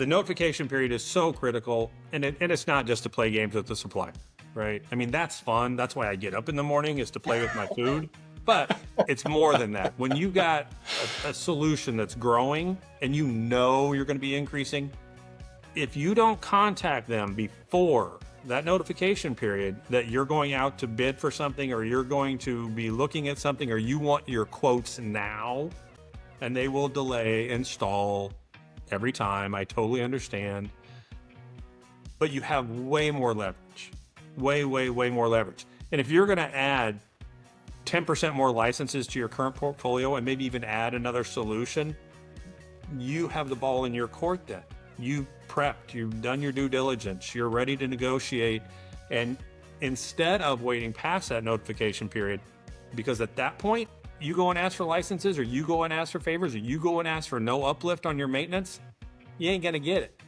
The notification period is so critical, and it's not just to play games with the supplier, right? I mean, that's fun. That's why I get up in the morning, is to play with my food. But it's more than that. When you got a solution that's growing and you know you're going to be increasing, if you don't contact them before that notification period that you're going out to bid for something, or you're going to be looking at something, or you want your quotes now, and they will delay install every time. I totally understand. But you have way more leverage. Way more leverage. And if you're going to add 10% more licenses to your current portfolio and maybe even add another solution, you have the ball in your court then. You prepped, you've done your due diligence, you're ready to negotiate. And instead of waiting past that notification period, because at that point, you go and ask for licenses, or you go and ask for favors, or you go and ask for no uplift on your maintenance, you ain't gonna get it.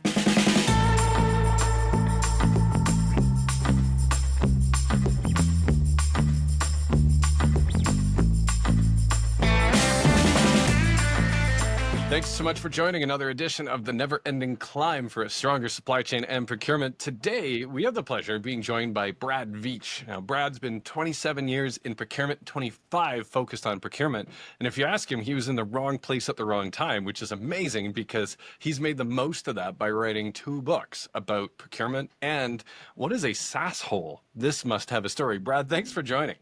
Thanks so much for joining another edition of the never-ending climb for a stronger supply chain and procurement. Today, we have the pleasure of being joined by Brad Veach. Now, Brad's been 27 years in procurement, 25 focused on procurement. And if you ask him, he was in the wrong place at the wrong time, which is amazing because he's made the most of that by writing 2 books about procurement. And what is a Saas-Hole? This must have a story. Brad, thanks for joining.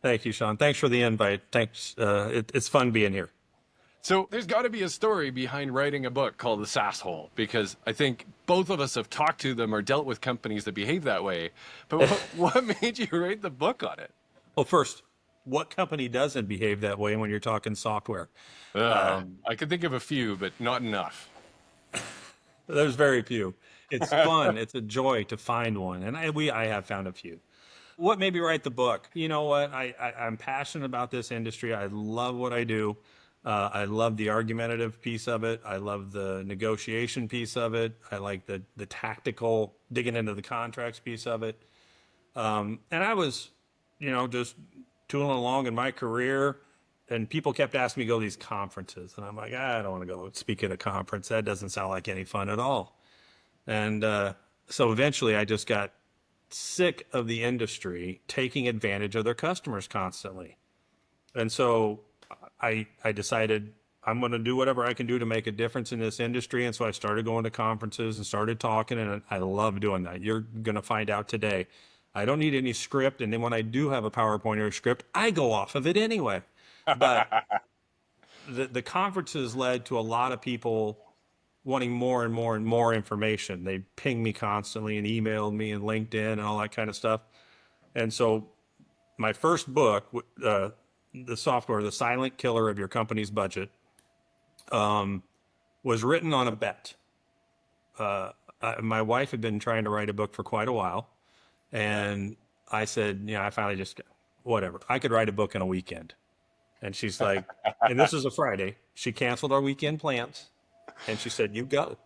Thank you, Sean. Thanks for the invite. Thanks. It's fun being here. So there's got to be a story behind writing a book called The Saas-Hole, because I think both of us have talked to them or dealt with companies that behave that way. But what made you write the book on it? Well, first, what company doesn't behave that way when you're talking software? I can think of a few, but not enough. There's very few. It's fun. It's a joy to find one. And I have found a few. What made me write the book? You know what? I'm passionate about this industry. I love what I do. I love the argumentative piece of it. I love the negotiation piece of it. I like the tactical, digging into the contracts piece of it. And I was, just tooling along in my career, and people kept asking me to go to these conferences. And I'm like, I don't want to go speak at a conference. That doesn't sound like any fun at all. And so eventually I just got sick of the industry taking advantage of their customers constantly. And so I decided I'm going to do whatever I can do to make a difference in this industry. And so I started going to conferences and started talking, and I love doing that. You're going to find out today. I don't need any script. And then when I do have a PowerPoint or a script, I go off of it anyway. But the conferences led to a lot of people wanting more and more and more information. They pinged me constantly and emailed me and LinkedIn and all that kind of stuff. And so my first book, the software, the silent killer of your company's budget, was written on a bet. My wife had been trying to write a book for quite a while. And I said, I finally just, whatever. I could write a book in a weekend. And she's like, and this is a Friday. She canceled our weekend plans. And she said, you go.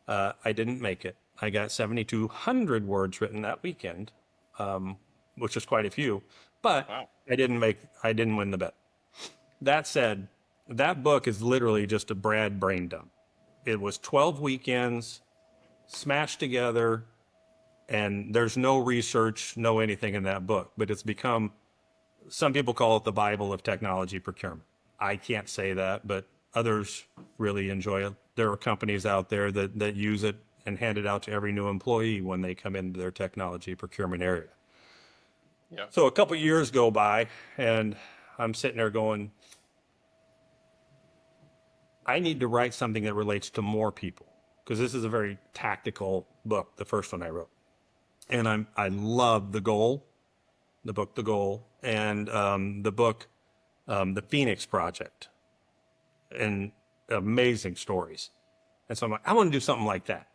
I didn't make it. I got 7,200 words written that weekend, which is quite a few. But wow. I didn't win the bet. That said, that book is literally just a Brad brain dump. It was 12 weekends smashed together, and there's no research, no anything in that book. But it's become, some people call it the Bible of technology procurement. I can't say that, but others really enjoy it. There are companies out there that use it and hand it out to every new employee when they come into their technology procurement area. Yeah. So a couple of years go by, and I'm sitting there going, I need to write something that relates to more people, because this is a very tactical book, the first one I wrote. And I love the goal, the book, The Goal, and the book, The Phoenix Project, and amazing stories. And so I'm like, I want to do something like that.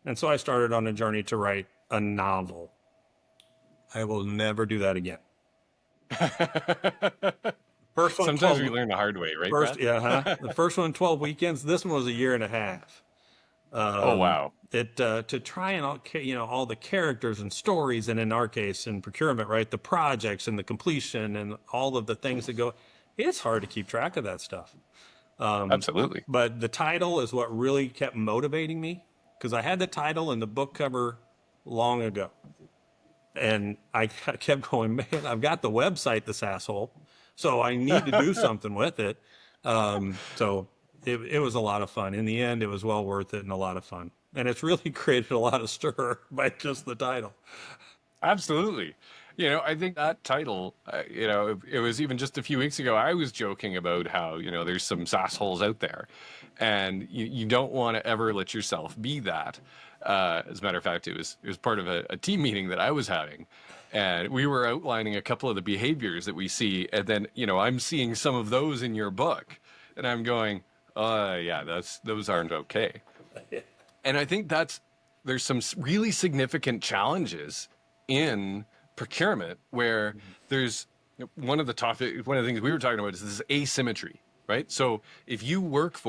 And so I started on a journey to write a novel. I will never do that again. First one, sometimes we learn the hard way, right? First, yeah, the first one, 12 weekends. This one was a year and a half. Oh wow! To try and all the characters and stories, and in our case, in procurement, right, the projects and the completion and all of the things that go. It's hard to keep track of that stuff. Absolutely. But the title is what really kept motivating me because I had the title and the book cover long ago. And I kept going, man, I've got the website, the Saas-Hole, so I need to do something with it. So it was a lot of fun. In the end, it was well worth it and a lot of fun. And it's really created a lot of stir by just the title. Absolutely. I think that title, it was even just a few weeks ago, I was joking about how, there's some Saas-Holes out there and you don't want to ever let yourself be that. As a matter of fact, it was part of a team meeting that I was having. And we were outlining a couple of the behaviors that we see. And then, I'm seeing some of those in your book. And I'm going, yeah, those aren't okay. And I think there's some really significant challenges in procurement where there's one of the things we were talking about is this asymmetry, right? So if you work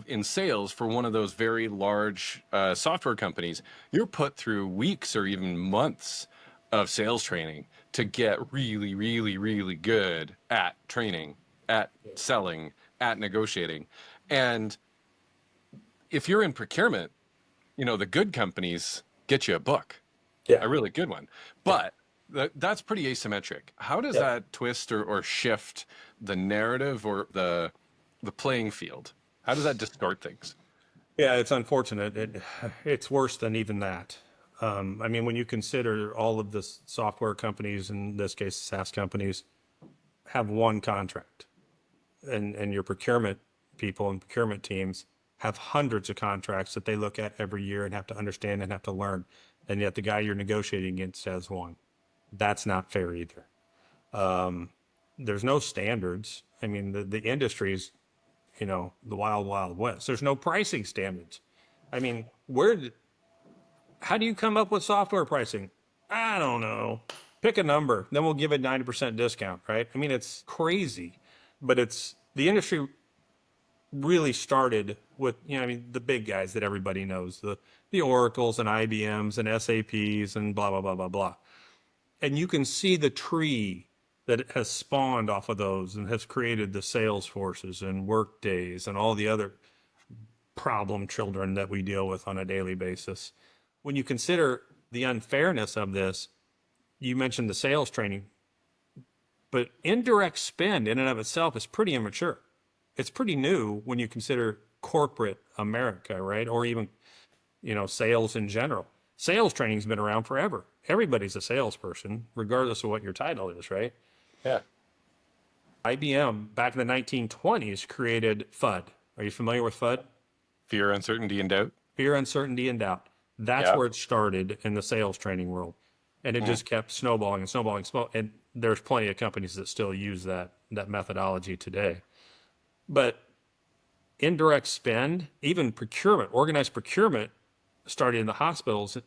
in sales for one of those very large software companies, you're put through weeks or even months of sales training to get really, really, really good at training, at selling, at negotiating. And if you're in procurement, the good companies get you a book, Yeah. a really good one. But that's pretty asymmetric. How does Yeah. that twist or shift the narrative or the playing field? How does that distort things? Yeah, it's unfortunate. It's worse than even that. I mean, when you consider all of the software companies, in this case, SaaS companies, have one contract, and your procurement people and procurement teams have hundreds of contracts that they look at every year and have to understand and have to learn. And yet the guy you're negotiating against has one. That's not fair either. There's no standards. I mean, the industry's, the wild, wild west. There's no pricing standards. I mean, how do you come up with software pricing? I don't know. Pick a number, then we'll give it 90% discount, right? I mean, it's crazy, but the industry really started with, I mean, the big guys that everybody knows, the Oracles and IBMs and SAPs and blah, blah, blah, blah, blah. And you can see the tree that has spawned off of those and has created the sales forces and work days and all the other problem children that we deal with on a daily basis. When you consider the unfairness of this, you mentioned the sales training, but indirect spend in and of itself is pretty immature. It's pretty new when you consider corporate America, right? Or even, sales in general. Sales training's been around forever. Everybody's a salesperson, regardless of what your title is, right? Yeah. IBM back in the 1920s created FUD. Are you familiar with FUD? Fear, uncertainty, and doubt. Fear, uncertainty, and doubt. That's where it started in the sales training world. And it just kept snowballing and snowballing. And there's plenty of companies that still use that methodology today. But indirect spend, even procurement, organized procurement, started in the hospitals,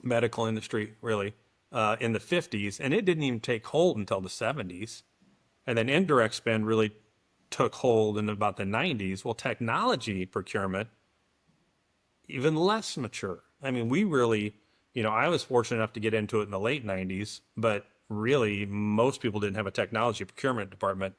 medical industry, really, in the 50s. And it didn't even take hold until the 70s. And then indirect spend really took hold in about the 90s. Well, technology procurement, even less mature. I mean, we really, I was fortunate enough to get into it in the late 90s, but really most people didn't have a technology procurement department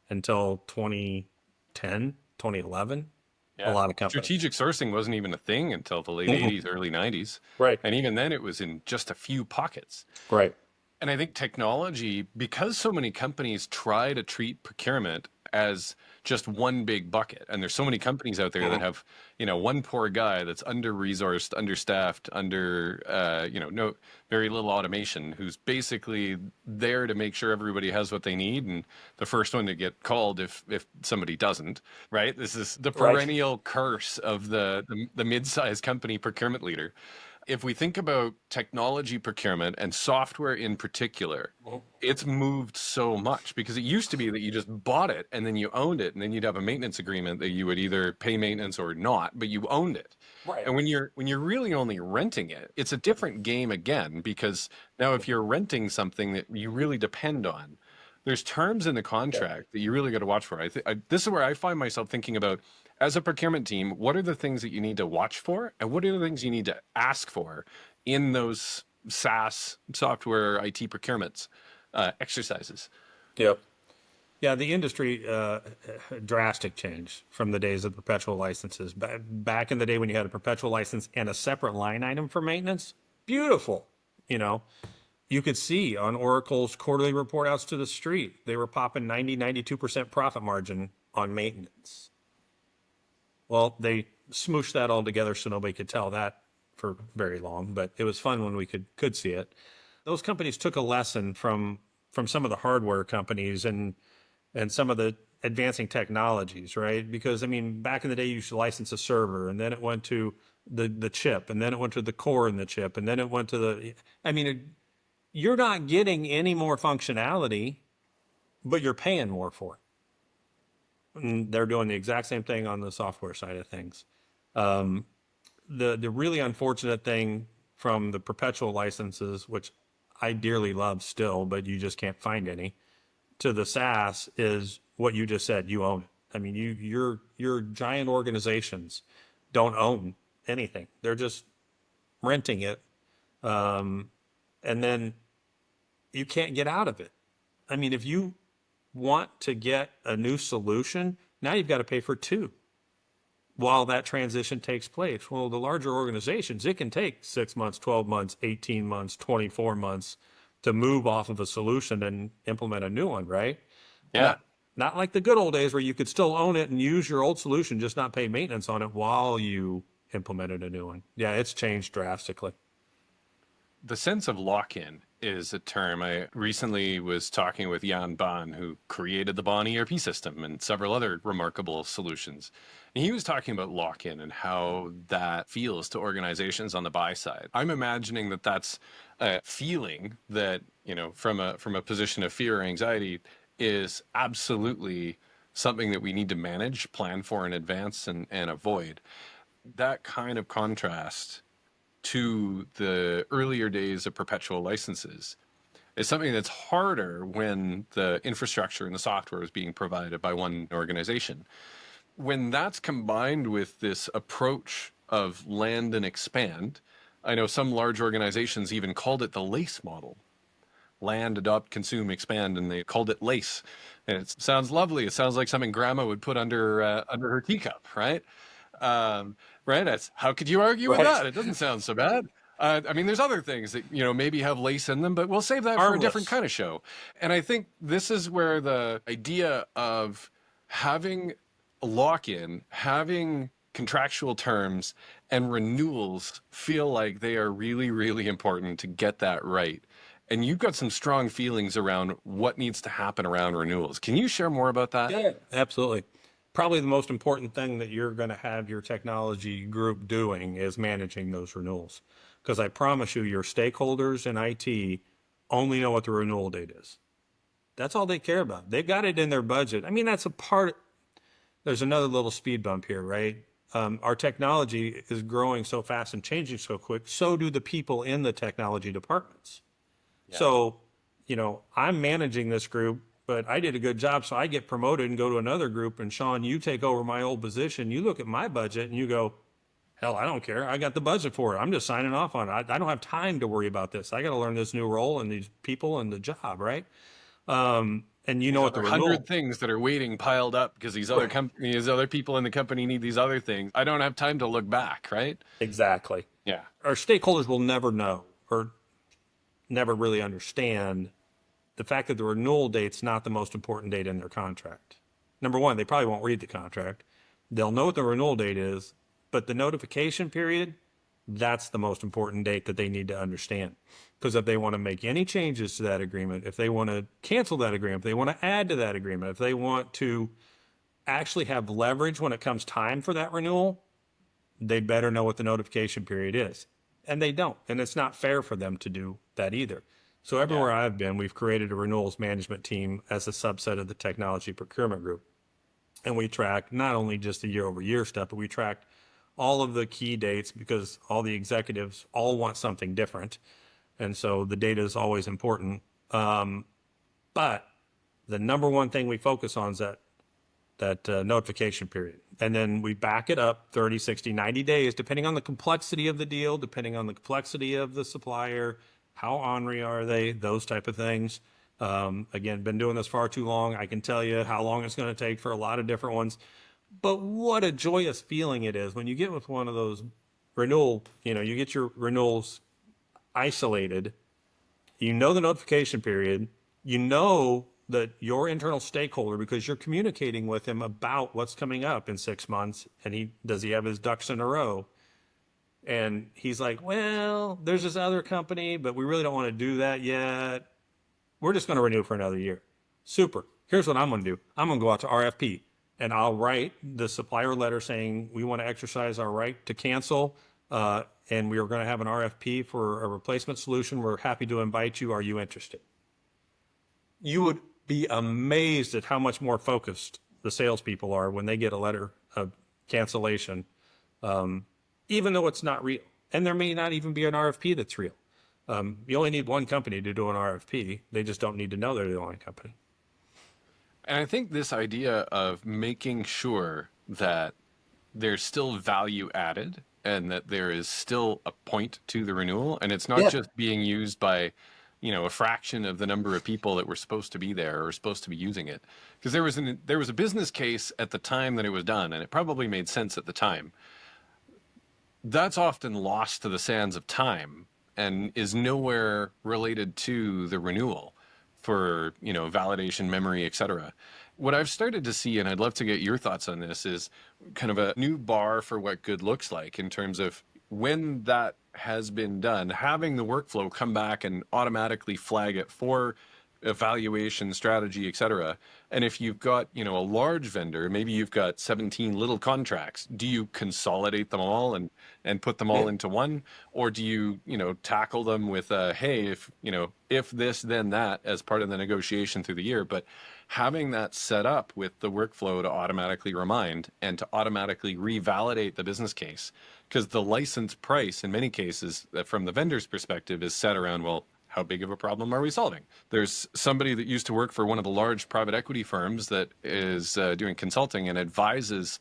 until 2010, 2011. Yeah. A lot of companies. Strategic sourcing wasn't even a thing until the late 80s, early 90s. Right. And even then it was in just a few pockets. Right. And I think technology, because so many companies try to treat procurement as just one big bucket, and there's so many companies out there that have, one poor guy that's under-resourced, understaffed, no very little automation, who's basically there to make sure everybody has what they need, and the first one to get called if somebody doesn't. Right? This is the perennial curse of the mid-sized company procurement leader. If we think about technology procurement and software in particular, it's moved so much because it used to be that you just bought it and then you owned it, and then you'd have a maintenance agreement that you would either pay maintenance or not, but you owned it. Right. And when you're really only renting it, it's a different game again, because now if you're renting something that you really depend on, there's terms in the contract that you really got to watch for. This is where I find myself thinking about, as a procurement team, what are the things that you need to watch for, and what are the things you need to ask for in those SaaS software IT procurements exercises? Yep. Yeah, the industry drastic change from the days of perpetual licenses. Back in the day when you had a perpetual license and a separate line item for maintenance, beautiful. You know, you could see on Oracle's quarterly report outs to the street, they were popping 92% profit margin on maintenance. Well, they smooshed that all together so nobody could tell that for very long, but it was fun when we could see it. Those companies took a lesson from some of the hardware companies and some of the advancing technologies, right? Because I mean, back in the day, you used to license a server, and then it went to the chip, and then it went to the core in the chip, and then it went to the. I mean, you're not getting any more functionality, but you're paying more for it. And they're doing the exact same thing on the software side of things. The really unfortunate thing from the perpetual licenses, which I dearly love still, but you just can't find any, to the SaaS is what you just said. You own it. I mean, your giant organizations don't own anything. They're just renting it, and then you can't get out of it. I mean, if you want to get a new solution, now you've got to pay for two while that transition takes place. Well, the larger organizations, it can take 6 months, 12 months, 18 months, 24 months to move off of a solution and implement a new one, right? Yeah. Not, not like the good old days where you could still own it and use your old solution, just not pay maintenance on it while you implemented a new one. Yeah, it's changed drastically. The sense of lock-in is a term. I recently was talking with Jan Baan, who created the Baan ERP system and several other remarkable solutions. And he was talking about lock-in and how that feels to organizations on the buy side. I'm imagining that that's a feeling that, from a position of fear or anxiety is absolutely something that we need to manage, plan for in advance, and avoid. That kind of contrast to the earlier days of perpetual licenses is something that's harder when the infrastructure and the software is being provided by one organization. When that's combined with this approach of land and expand, I know some large organizations even called it the LACE model. Land, adopt, consume, expand, and they called it LACE. And it sounds lovely. It sounds like something grandma would put under her teacup, right? Right? How could you argue with Right. that? It doesn't sound so bad. I mean, there's other things that, maybe have lace in them, but we'll save that for a different Harmless. kind of show. And I think this is where the idea of having a lock-in, having contractual terms and renewals feel like they are really, really important to get that right. And you've got some strong feelings around what needs to happen around renewals. Can you share more about that? Yeah, absolutely. Probably the most important thing that you're going to have your technology group doing is managing those renewals. Because I promise you, your stakeholders in IT only know what the renewal date is. That's all they care about. They've got it in their budget. I mean, that's a part. There's another little speed bump here, right? Our technology is growing so fast and changing so quick. So do the people in the technology departments. Yeah. So, I'm managing this group, but I did a good job. So I get promoted and go to another group. And Sean, you take over my old position. You look at my budget and you go, hell, I don't care. I got the budget for it. I'm just signing off on it. I don't have time to worry about this. I got to learn this new role and these people and the job, right? And you know These what the other hundred renewal. things that are waiting piled up because these other companies, other people in the company need these other things. I don't have time to look back, right? Exactly. Yeah. Our stakeholders will never know or never really understand the fact that the renewal date's not the most important date in their contract. Number one, they probably won't read the contract. They'll know what the renewal date is, but the notification period, that's the most important date that they need to understand. Because if they want to make any changes to that agreement, if they want to cancel that agreement, if they want to add to that agreement, if they want to actually have leverage when it comes time for that renewal, they better know what the notification period is. And they don't. And it's not fair for them to do that either. So Yeah. everywhere I've been, we've created a renewals management team as a subset of the technology procurement group. And we track not only just the year over year stuff, but we track all of the key dates because all the executives all want something different. And so the data is always important. But the number one thing we focus on is that notification period. And then we back it up 30, 60, 90 days, depending on the complexity of the deal, depending on the complexity of the supplier, how ornery are they, those type of things. Again, been doing this far too long. I can tell you how long it's going to take for a lot of different ones. But what a joyous feeling it is when you get with one of those renewal, you get your renewals isolated. You know the notification period. You know that your internal stakeholder, because you're communicating with him about what's coming up in 6 months, and does he have his ducks in a row? And he's like, well, there's this other company, but we really don't want to do that yet. We're just going to renew for another year. Super. Here's what I'm going to do. I'm going to go out to RFP and I'll write the supplier letter saying we want to exercise our right to cancel. And we are going to have an RFP for a replacement solution. We're happy to invite you. Are you interested? You would be amazed at how much more focused the salespeople are when they get a letter of cancellation, even though it's not real. And there may not even be an RFP that's real. You only need one company to do an RFP. They just don't need to know they're the only company. And I think this idea of making sure that there's still value added and that there is still a point to the renewal, and it's not just being used by, a fraction of the number of people that were supposed to be there or supposed to be using it. Because there was a business case at the time that it was done, and it probably made sense at the time. That's often lost to the sands of time and is nowhere related to the renewal for, validation, memory, etc. What I've started to see, and I'd love to get your thoughts on this, is kind of a new bar for what good looks like in terms of when that has been done, having the workflow come back and automatically flag it for evaluation, strategy, etc. And if you've got, a large vendor, maybe you've got 17 little contracts, do you consolidate them all and put them all into one? Or do you, tackle them with hey, if this, then that as part of the negotiation through the year? But having that set up with the workflow to automatically remind and to automatically revalidate the business case, because the license price in many cases from the vendor's perspective is set around, well, how big of a problem are we solving? There's somebody that used to work for one of the large private equity firms that is doing consulting and advises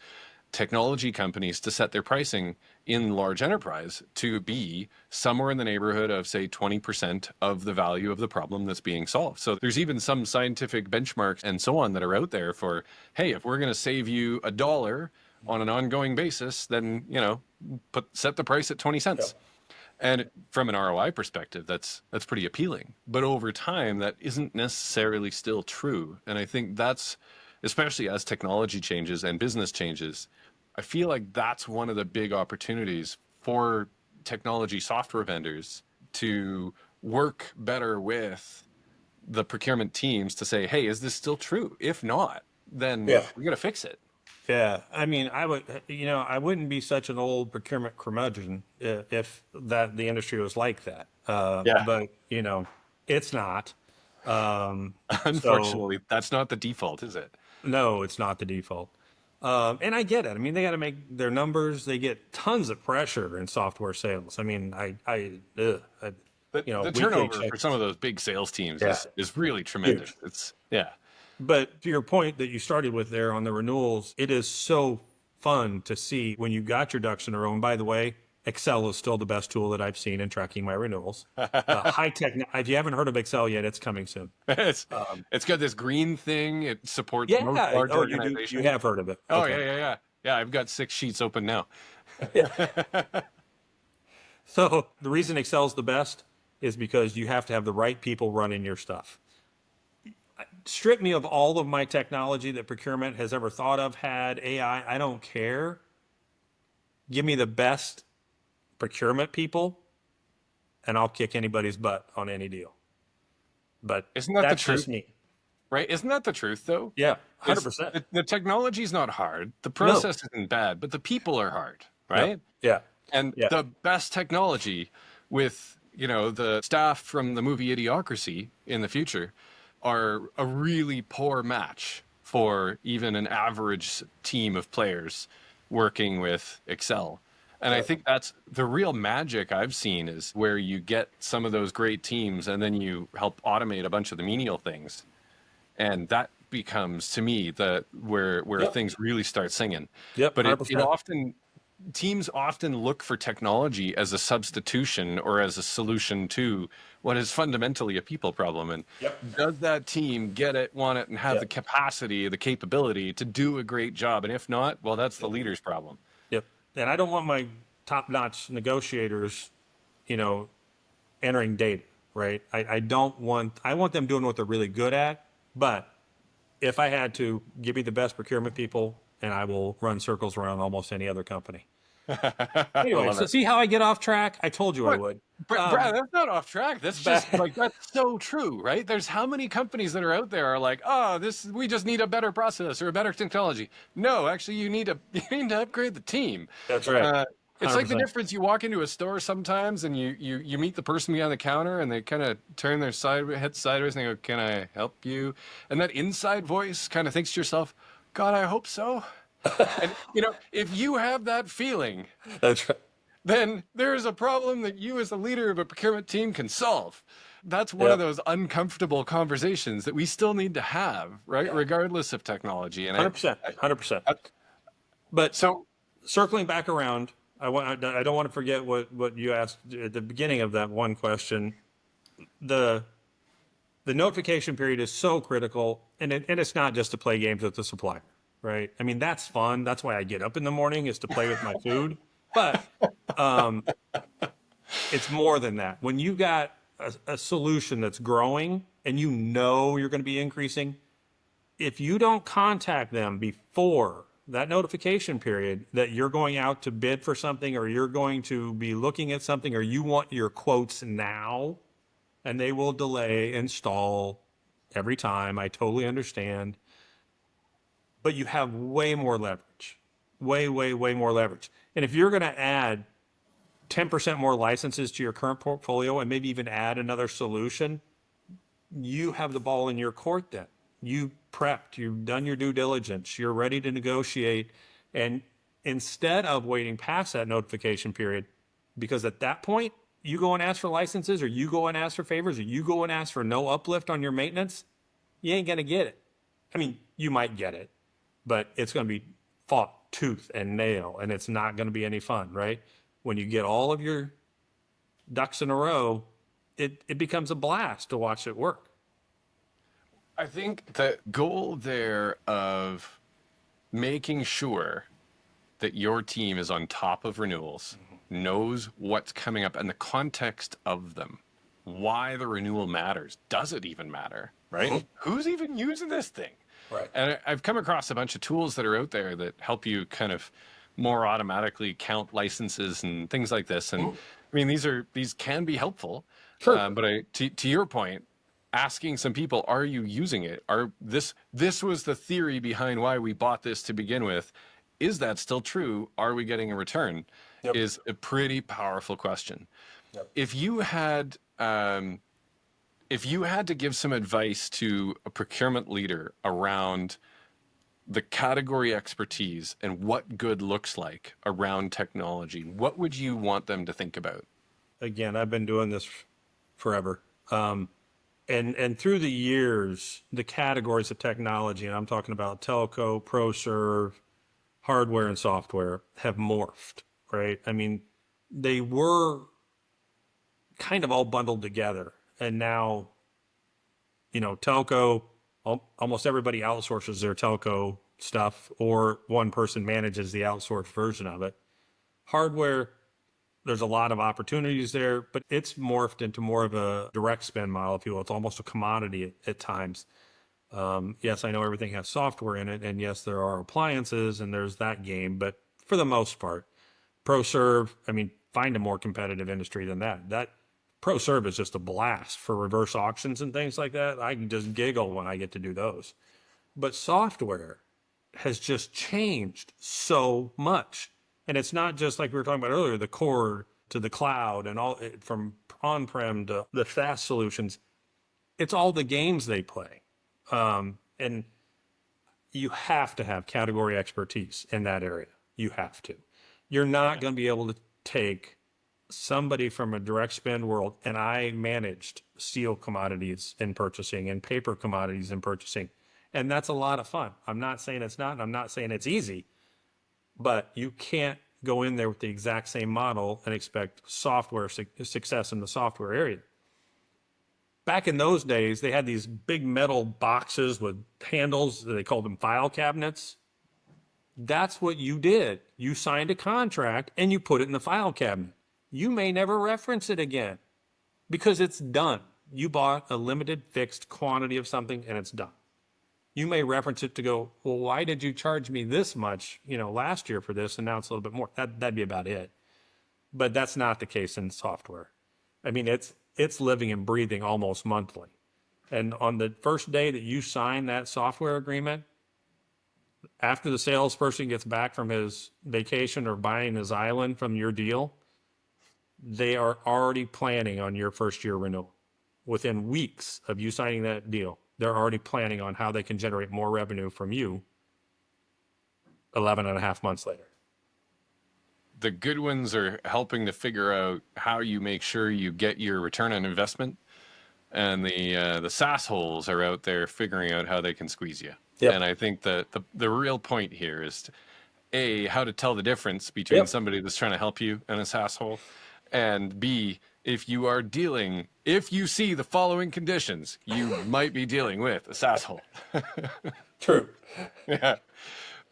technology companies to set their pricing in large enterprise to be somewhere in the neighborhood of, say, 20% of the value of the problem that's being solved. So there's even some scientific benchmarks and so on that are out there for, hey, if we're going to save you $1 on an ongoing basis, then, set the price at 20 cents. Yeah. And from an ROI perspective, that's pretty appealing. But over time, that isn't necessarily still true. And I think that's, especially as technology changes and business changes, I feel like that's one of the big opportunities for technology software vendors to work better with the procurement teams to say, hey, is this still true? If not, then we're going to fix it. Yeah, I mean, I wouldn't be such an old procurement curmudgeon if the industry was like that. But it's not. Unfortunately, that's not the default, is it? No, it's not the default. And I get it. I mean, they got to make their numbers. They get tons of pressure in software sales. I mean, the turnover for some of those big sales teams is really tremendous. Huge. But to your point that you started with there on the renewals, it is so fun to see when you got your ducks in a row. And by the way, Excel is still the best tool that I've seen in tracking my renewals. High tech. If you haven't heard of Excel yet, it's coming soon. It's got this green thing. It supports most large organizations. You have heard of it. Oh, okay. Yeah, I've got 6 sheets open now. So the reason Excel's the best is because you have to have the right people running your stuff. Strip me of all of my technology that procurement has ever thought of, had AI, I don't care. Give me the best procurement people and I'll kick anybody's butt on any deal. But isn't that that's the truth? Just me. Right? Isn't that the truth though? Yeah, 100%. The technology's not hard. The process isn't bad, but the people are hard, right? Yeah. And the best technology with, the staff from the movie Idiocracy in the future are a really poor match for even an average team of players working with Excel. And I think that's the real magic I've seen, is where you get some of those great teams and then you help automate a bunch of the menial things. And that becomes, to me, where things really start singing. Yep, but it often teams often look for technology as a substitution or as a solution to what is fundamentally a people problem. And Yep. does that team get it, want it, and have the Yep. capacity, the capability to do a great job? And if not, well, that's the Yep. leader's problem. Yep. And I don't want my top-notch negotiators, you know, entering data, right? I don't want, I want them doing what they're really good at. But if I had to, give me the best procurement people and I will run circles around almost any other company. I Anyway, love so it. see how I get off track? I told you I But would. Brad, that's not off track. That's just But like that's so true, right? There's how many companies that are out there are like, oh, this we just need a better process or a better technology. No, actually, you need to you need to upgrade the team. that's right. It's like the 100%. difference. You walk into a store sometimes, and you meet the person behind the counter, and they kind of turn their head sideways, and they go, "Can I help you?" And that inside voice kind of thinks to yourself, "God, I hope so." And if you have that feeling, That's right. then there is a problem that you as the leader of a procurement team can solve. That's one of Yep. those uncomfortable conversations that we still need to have, right? Yeah. Regardless of technology. And 100%. 100%. But so circling back around, I don't want to forget what you asked at the beginning of that one question. The notification period is so critical, and it's not just to play games with the supplier, right? I mean, that's fun. That's why I get up in the morning, is to play with my food. But it's more than that. When you got a solution that's growing and you know you're going to be increasing, if you don't contact them before that notification period that you're going out to bid for something, or you're going to be looking at something, or you want your quotes now, and they will delay install every time. I totally understand. But you have way more leverage, way, way, way more leverage. And if you're going to add 10% more licenses to your current portfolio and maybe even add another solution, you have the ball in your court then. You prepped, you've done your due diligence, you're ready to negotiate. And instead of waiting past that notification period, because at that point, you go and ask for licenses, or you go and ask for favors, or you go and ask for no uplift on your maintenance, you ain't going to get it. I mean, you might get it, but it's going to be fought tooth and nail, and it's not going to be any fun, right? When you get all of your ducks in a row, it becomes a blast to watch it work. I think the goal there of making sure that your team is on top of renewals, knows what's coming up and the context of them, why the renewal matters. Does it even matter, right? Who's even using this thing? Right. And I've come across a bunch of tools that are out there that help you kind of more automatically count licenses and things like this. And I mean, these can be helpful. Sure. But to your point, asking some people, are you using it? This was the theory behind why we bought this to begin with. Is that still true? Are we getting a return? Yep. Is a pretty powerful question. Yep. If you had to give some advice to a procurement leader around the category expertise and what good looks like around technology, what would you want them to think about? Again, I've been doing this forever. And through the years, the categories of technology, and I'm talking about telco, ProServe, hardware and software, have morphed, right? I mean, they were kind of all bundled together. And now, telco, almost everybody outsources their telco stuff, or one person manages the outsourced version of it. Hardware, there's a lot of opportunities there, but it's morphed into more of a direct spend model, if you will. It's almost a commodity at times. Yes, I know everything has software in it, and yes, there are appliances, and there's that game, but for the most part, ProServe, I mean, find a more competitive industry than that. That ProServe is just a blast for reverse auctions and things like that. I can just giggle when I get to do those. But software has just changed so much. And it's not just like we were talking about earlier, the core to the cloud and all from on-prem to the SaaS solutions. It's all the games they play. And you have to have category expertise in that area. You have to. You're not going to be able to take somebody from a direct spend world, and I managed steel commodities in purchasing and paper commodities in purchasing. And that's a lot of fun. I'm not saying it's not, and I'm not saying it's easy, but you can't go in there with the exact same model and expect software success in the software area. Back in those days, they had these big metal boxes with handles. They called them file cabinets. That's what you did. You signed a contract and you put it in the file cabinet. You may never reference it again because it's done. You bought a limited fixed quantity of something and it's done. You may reference it to go, well, why did you charge me this much, last year for this, and now it's a little bit more. That'd be about it. But that's not the case in software. I mean, it's living and breathing almost monthly. And on the first day that you sign that software agreement, after the salesperson gets back from his vacation or buying his island from your deal, they are already planning on your first year renewal. Within weeks of you signing that deal, they're already planning on how they can generate more revenue from you 11 and a half months later. The good ones are helping to figure out how you make sure you get your return on investment, and the Saas-Holes are out there figuring out how they can squeeze you. Yep. And I think that the real point here is how to tell the difference between somebody that's trying to help you and a Saas-Hole, and B, if you see the following conditions, you might be dealing with a Saas-Hole. True. Yeah.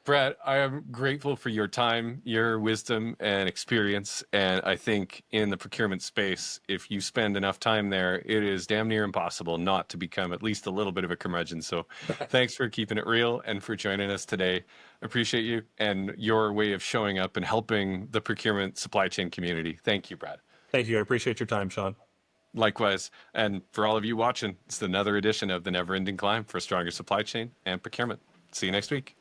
Brad, I am grateful for your time, your wisdom, and experience. And I think in the procurement space, if you spend enough time there, it is damn near impossible not to become at least a little bit of a curmudgeon. So thanks for keeping it real and for joining us today. Appreciate you and your way of showing up and helping the procurement supply chain community. Thank you, Brad. Thank you. I appreciate your time, Sean. Likewise. And for all of you watching, it's another edition of The Never Ending Climb for a Stronger Supply Chain and Procurement. See you next week.